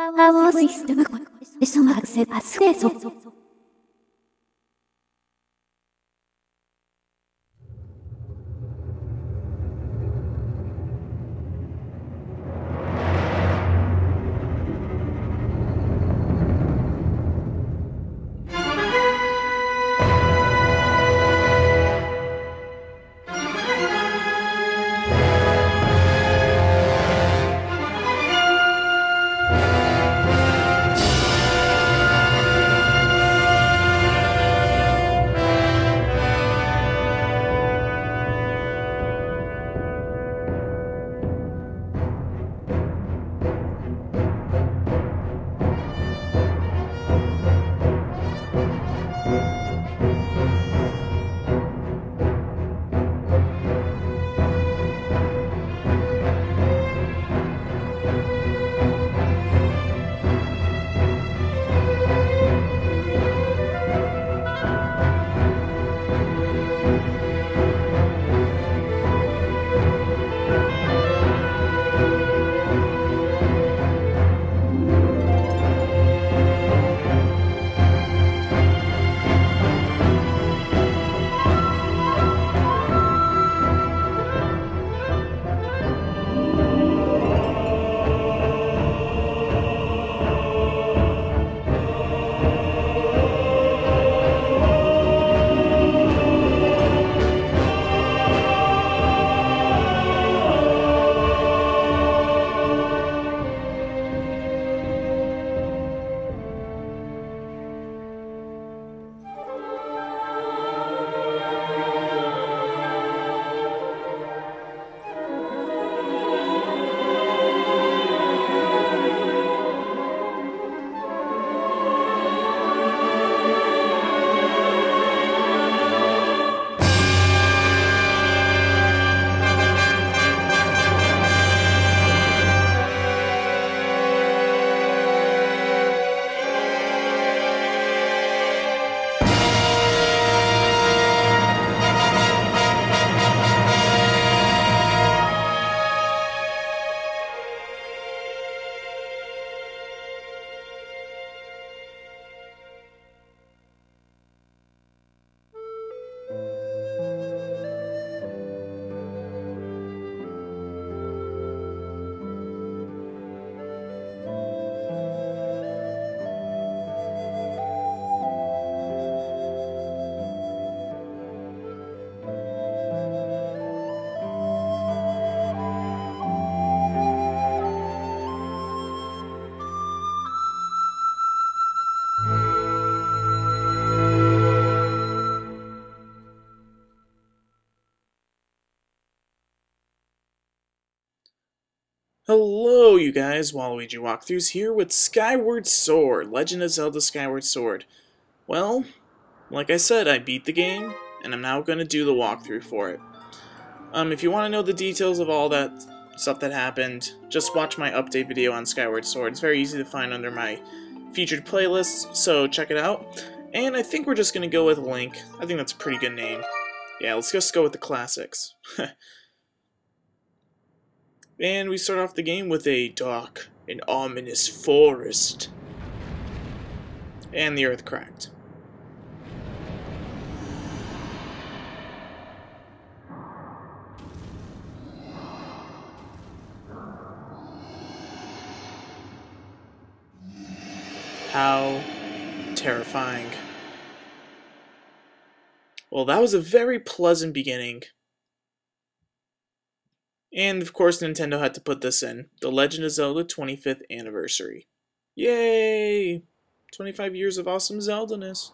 Our system is marked as successful. Hello, you guys. WaluigiWalkthrough's here with Skyward Sword, Legend of Zelda Skyward Sword. Well, like I said, I beat the game, and I'm now going to do the walkthrough for it. If you want to know the details of all that stuff that happened, just watch my update video on Skyward Sword. It's very easy to find under my featured playlists, so check it out. And I think we're just going to go with Link. I think that's a pretty good name. Yeah, let's just go with the classics. And we start off the game with a dark and ominous forest. And the earth cracked. How terrifying. Well, that was a very pleasant beginning. And of course Nintendo had to put this in. The Legend of Zelda 25th Anniversary. Yay! 25 years of awesome Zelda-ness.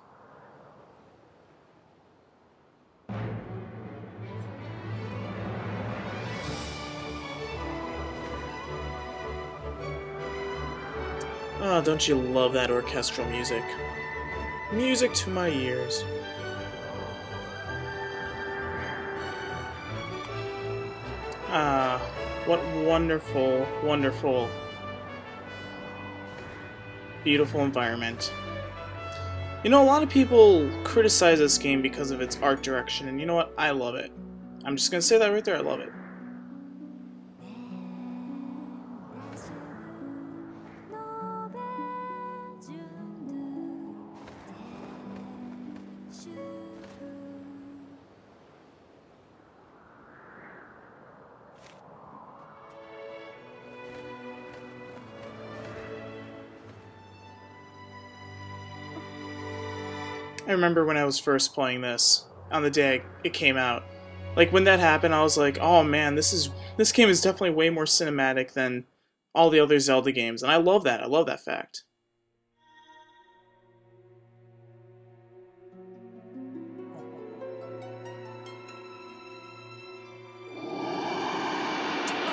Oh, don't you love that orchestral music? Music to my ears. Ah, what wonderful, wonderful, beautiful environment. You know, a lot of people criticize this game because of its art direction, and you know what? I love it. I'm just gonna say that right there, I love it. I remember when I was first playing this, on the day it came out. Like, when that happened, I was like, oh man, this game is definitely way more cinematic than all the other Zelda games, and I love that. I love that fact.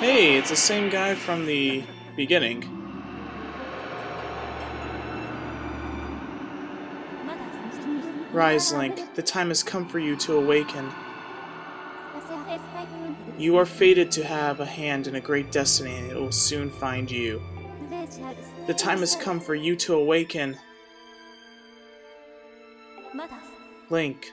Hey, it's the same guy from the beginning. Rise, Link. The time has come for you to awaken. You are fated to have a hand in a great destiny, and it will soon find you. The time has come for you to awaken. Link.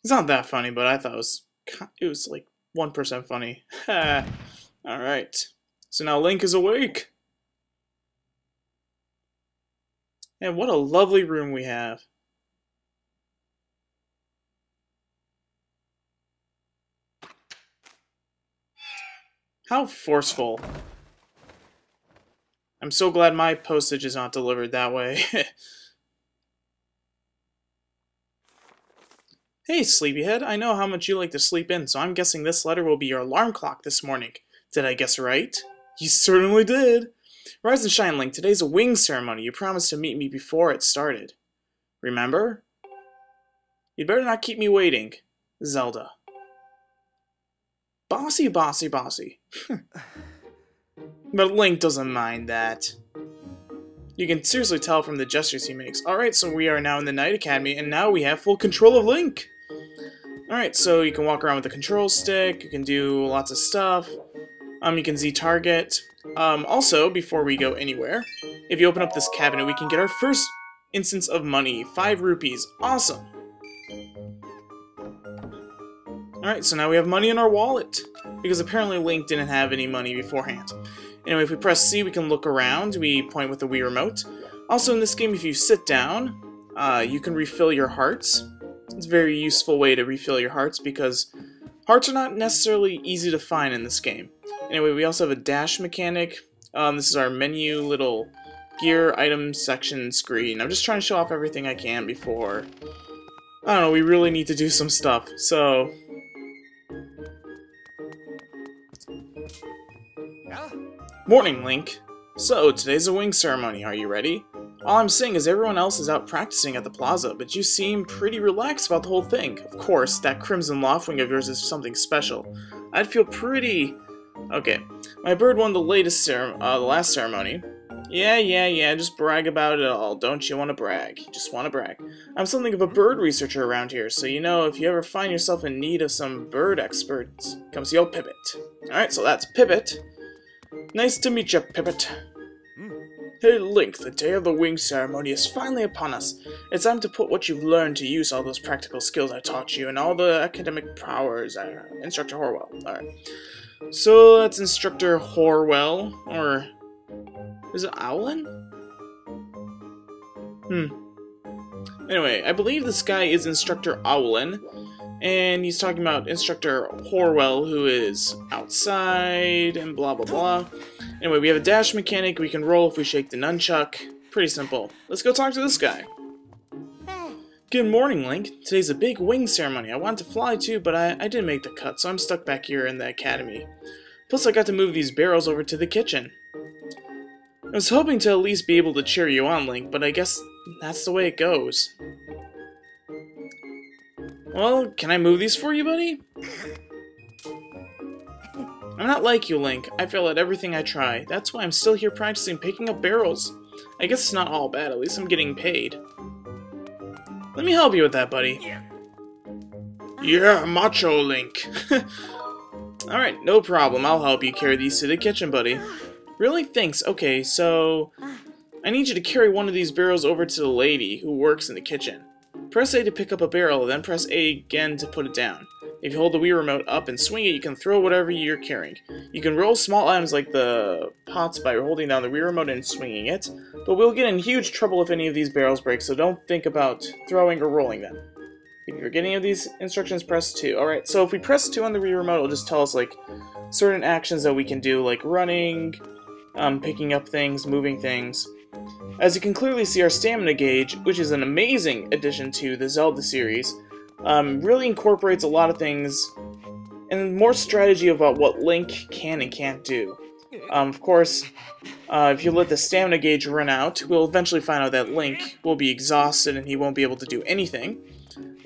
It's not that funny, but I thought it was like 1% funny. Alright. So now Link is awake. And what a lovely room we have. How forceful. I'm so glad my postage is not delivered that way. Hey, sleepyhead, I know how much you like to sleep in, so I'm guessing this letter will be your alarm clock this morning. Did I guess right? You certainly did! Rise and shine, Link. Today's a wing ceremony. You promised to meet me before it started. Remember? You'd better not keep me waiting. Zelda. Bossy, bossy, bossy. But Link doesn't mind that. You can seriously tell from the gestures he makes. Alright, so we are now in the Knight Academy, and now we have full control of Link! Alright, so you can walk around with the control stick, you can do lots of stuff, you can Z-target. Also, before we go anywhere, if you open up this cabinet, we can get our first instance of money, 5 rupees. Awesome! Alright, so now we have money in our wallet, because apparently Link didn't have any money beforehand. Anyway, if we press C, we can look around. We point with the Wii Remote. Also, in this game, if you sit down, you can refill your hearts. It's a very useful way to refill your hearts because hearts are not necessarily easy to find in this game. Anyway, we also have a dash mechanic. This is our menu little gear item section screen. I'm just trying to show off everything I can before, I don't know, we really need to do some stuff. So morning, Link. So, today's a wing ceremony, are you ready? All I'm saying is everyone else is out practicing at the plaza, but you seem pretty relaxed about the whole thing. Of course, that Crimson Loft wing of yours is something special. I'd feel pretty... Okay, my bird won the last ceremony. Yeah, just brag about it all. Don't you want to brag? You just want to brag. I'm something of a bird researcher around here, so you know, if you ever find yourself in need of some bird experts, come see old Pippet. Alright, so that's Pippet. Nice to meet you, Pippet. Hey, Link, the day of the wing ceremony is finally upon us. It's time to put what you've learned to use, all those practical skills I taught you, and all the academic powers, Instructor Horwell. Alright. So, that's Instructor Horwell, or... is it Owlin? Anyway, I believe this guy is Instructor Owlin, and he's talking about Instructor Horwell, who is outside, and blah blah blah. Anyway, we have a dash mechanic, we can roll if we shake the nunchuck. Pretty simple. Let's go talk to this guy. Good morning, Link. Today's a big wing ceremony. I wanted to fly too, but I didn't make the cut, so I'm stuck back here in the academy. Plus, I got to move these barrels over to the kitchen. I was hoping to at least be able to cheer you on, Link, but I guess that's the way it goes. Well, can I move these for you, buddy? I'm not like you, Link. I fail at everything I try. That's why I'm still here practicing picking up barrels. I guess it's not all bad. At least I'm getting paid. Let me help you with that, buddy. Yeah, macho Link. Alright, no problem. I'll help you carry these to the kitchen, buddy. Really? Thanks. Okay, so... I need you to carry one of these barrels over to the lady who works in the kitchen. Press A to pick up a barrel, then press A again to put it down. If you hold the Wii Remote up and swing it, you can throw whatever you're carrying. You can roll small items like the pots by holding down the Wii Remote and swinging it, but we'll get in huge trouble if any of these barrels break, so don't think about throwing or rolling them. If you're getting any of these instructions, press 2. Alright, so if we press 2 on the Wii Remote, it'll just tell us, like, certain actions that we can do, like running, picking up things, moving things. As you can clearly see, our stamina gauge, which is an amazing addition to the Zelda series, really incorporates a lot of things and more strategy about what Link can and can't do. Of course, if you let the stamina gauge run out, we'll eventually find out that Link will be exhausted and he won't be able to do anything.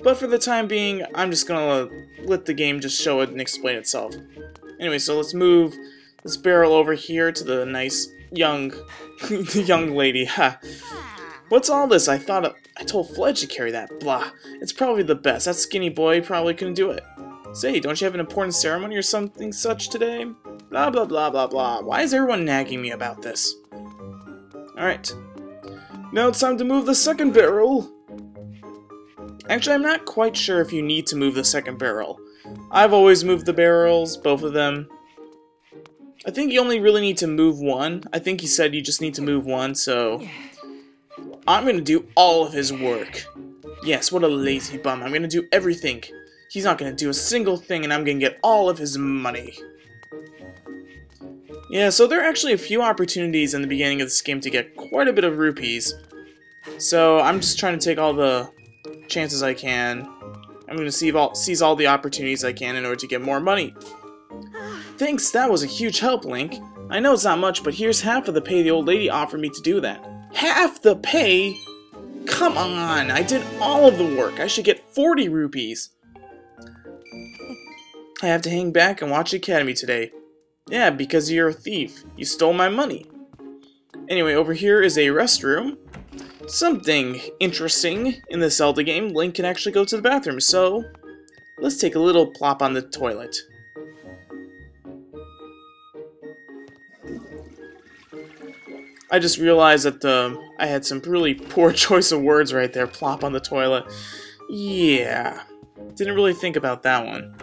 But for the time being, I'm just gonna let the game just show it and explain itself. Anyway, so let's move this barrel over here to the nice young lady. Ha! What's all this? I told Fledge to carry that. Blah. It's probably the best. That skinny boy probably couldn't do it. Say, don't you have an important ceremony or something such today? Blah blah blah blah blah. Why is everyone nagging me about this? Alright. Now it's time to move the second barrel. Actually, I'm not quite sure if you need to move the second barrel. I've always moved the barrels, both of them. I think you only really need to move one. I think he said you just need to move one, so I'm gonna do all of his work. Yes, what a lazy bum. I'm gonna do everything. He's not gonna do a single thing, and I'm gonna get all of his money. Yeah, so there are actually a few opportunities in the beginning of this game to get quite a bit of rupees. So I'm just trying to take all the chances I can. I'm going to seize all the opportunities I can in order to get more money. Thanks, that was a huge help, Link. I know it's not much, but here's half of the pay the old lady offered me to do that. Half the pay? Come on, I did all of the work. I should get 40 rupees. I have to hang back and watch Academy today. Yeah, because you're a thief. You stole my money. Anyway, over here is a restroom. Something interesting in the Zelda game, Link can actually go to the bathroom, so let's take a little plop on the toilet. I just realized that I had some really poor choice of words right there, plop on the toilet. Yeah, didn't really think about that one.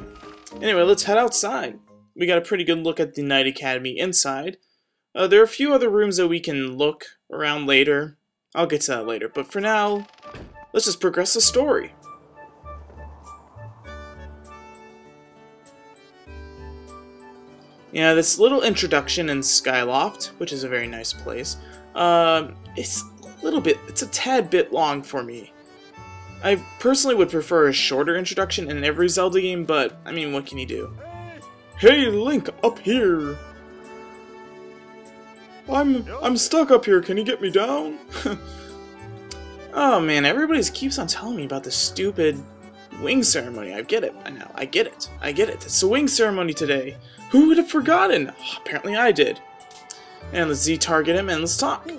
Anyway, let's head outside. We got a pretty good look at the Knight Academy inside. There are a few other rooms that we can look around later. I'll get to that later, but for now, let's just progress the story. Yeah, this little introduction in Skyloft, which is a very nice place, it's a tad bit long for me. I personally would prefer a shorter introduction in every Zelda game, but, I mean, what can you do? Hey, Link, up here! I'm stuck up here, can you get me down? Oh man, everybody keeps on telling me about this stupid wing ceremony. I get it, I know, I get it. It's a wing ceremony today. Who would have forgotten? Apparently I did. And let's Z target him and let's talk.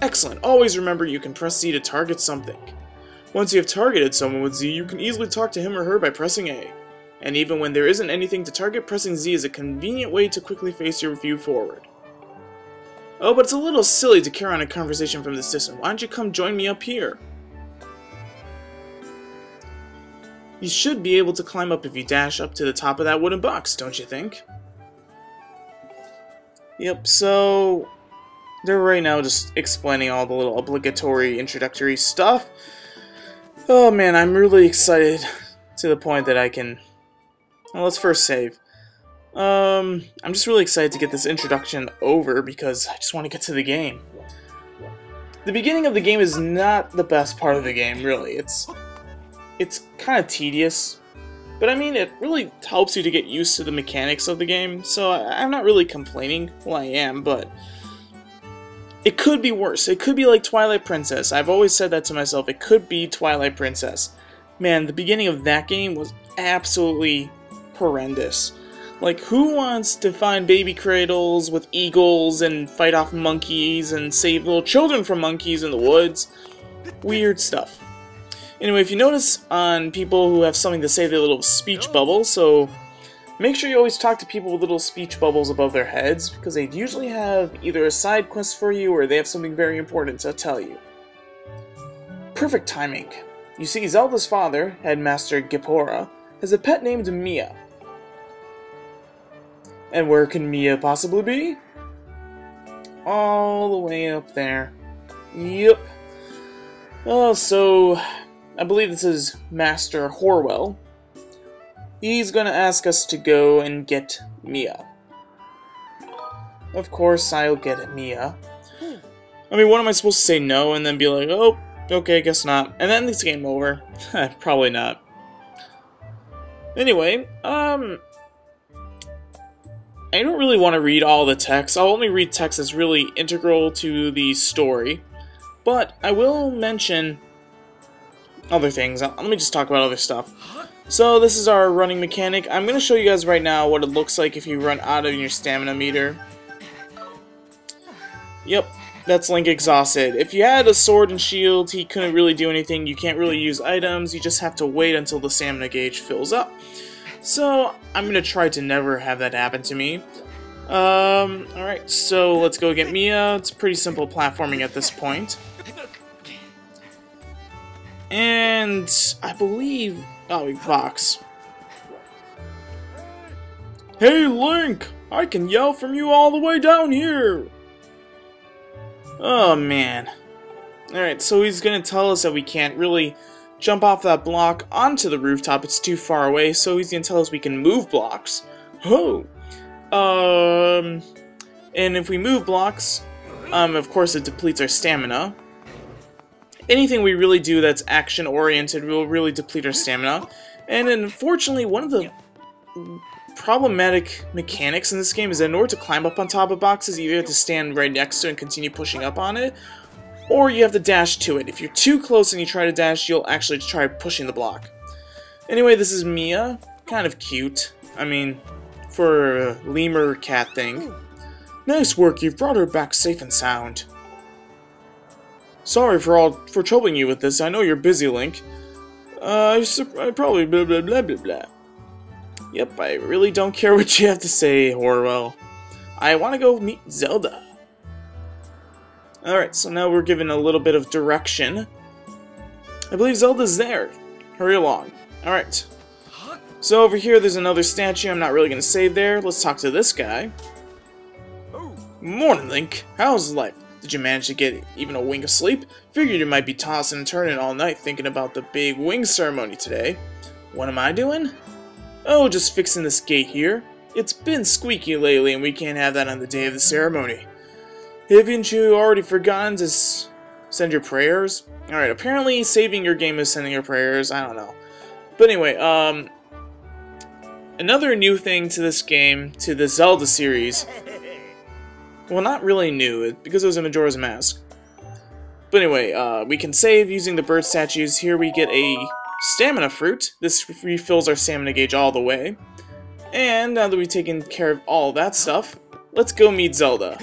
Excellent, always remember you can press Z to target something. Once you have targeted someone with Z, you can easily talk to him or her by pressing A. And even when there isn't anything to target, pressing Z is a convenient way to quickly face your view forward. Oh, but it's a little silly to carry on a conversation from this distance. Why don't you come join me up here? You should be able to climb up if you dash up to the top of that wooden box, don't you think? Yep, so they're right now just explaining all the little obligatory introductory stuff. Oh man, I'm really excited to the point that I can... Well, let's first save. I'm just really excited to get this introduction over because I just want to get to the game. The beginning of the game is not the best part of the game, really. It's kind of tedious, but I mean, it really helps you to get used to the mechanics of the game, so I'm not really complaining. Well, I am, but it could be worse. It could be like Twilight Princess. I've always said that to myself. It could be Twilight Princess. Man, the beginning of that game was absolutely horrendous. Like, who wants to find baby cradles with eagles and fight off monkeys and save little children from monkeys in the woods? Weird stuff. Anyway, if you notice on people who have something to say, they little speech bubbles, so make sure you always talk to people with little speech bubbles above their heads, because they usually have either a side quest for you or they have something very important to tell you. Perfect timing. You see, Zelda's father, Headmaster Gipora, has a pet named Mia. And where can Mia possibly be? All the way up there. Yep. Oh, so I believe this is Master Horwell. He's gonna ask us to go and get Mia. Of course, I'll get Mia. I mean, what am I supposed to say no and then be like, oh, okay, guess not. And then it's game over. Probably not. Anyway, I don't really want to read all the text. I'll only read text that's really integral to the story. But I will mention other things. Let me just talk about other stuff. So this is our running mechanic. I'm going to show you guys right now what it looks like if you run out of your stamina meter. Yep, that's Link exhausted. If you had a sword and shield, he couldn't really do anything. You can't really use items. You just have to wait until the stamina gauge fills up. So I'm going to try to never have that happen to me. Alright, so let's go get Mia. It's pretty simple platforming at this point. And I believe... oh, box. Hey, Link! I can yell from you all the way down here! Oh, man. Alright, so he's gonna tell us that we can't really jump off that block onto the rooftop. It's too far away, so he's gonna tell us we can move blocks. Oh! And if we move blocks, of course it depletes our stamina. Anything we really do that's action-oriented will really deplete our stamina. And unfortunately, one of the problematic mechanics in this game is that in order to climb up on top of boxes, you either have to stand right next to it and continue pushing up on it, or you have to dash to it. If you're too close and you try to dash, you'll actually try pushing the block. Anyway, this is Mia. Kind of cute. I mean, for a lemur cat thing. Nice work, you've brought her back safe and sound. Sorry for troubling you with this. I know you're busy, Link. I probably blah blah blah blah blah. Yep, I really don't care what you have to say, Horwell. I want to go meet Zelda. Alright, so now we're given a little bit of direction. I believe Zelda's there. Hurry along. Alright. So over here there's another statue I'm not really going to save there. Let's talk to this guy. Morning, Link. How's life? Did you manage to get even a wink of sleep? Figured you might be tossing and turning all night thinking about the big wing ceremony today. What am I doing? Oh, just fixing this gate here. It's been squeaky lately and we can't have that on the day of the ceremony. Haven't you already forgotten to send your prayers? Alright, apparently saving your game is sending your prayers. I don't know. But anyway, another new thing to this game, to the Zelda series. Well, not really new, because it was a Majora's Mask. But anyway, we can save using the bird statues. Here we get a stamina fruit. This refills our stamina gauge all the way. And now that we've taken care of all that stuff, let's go meet Zelda.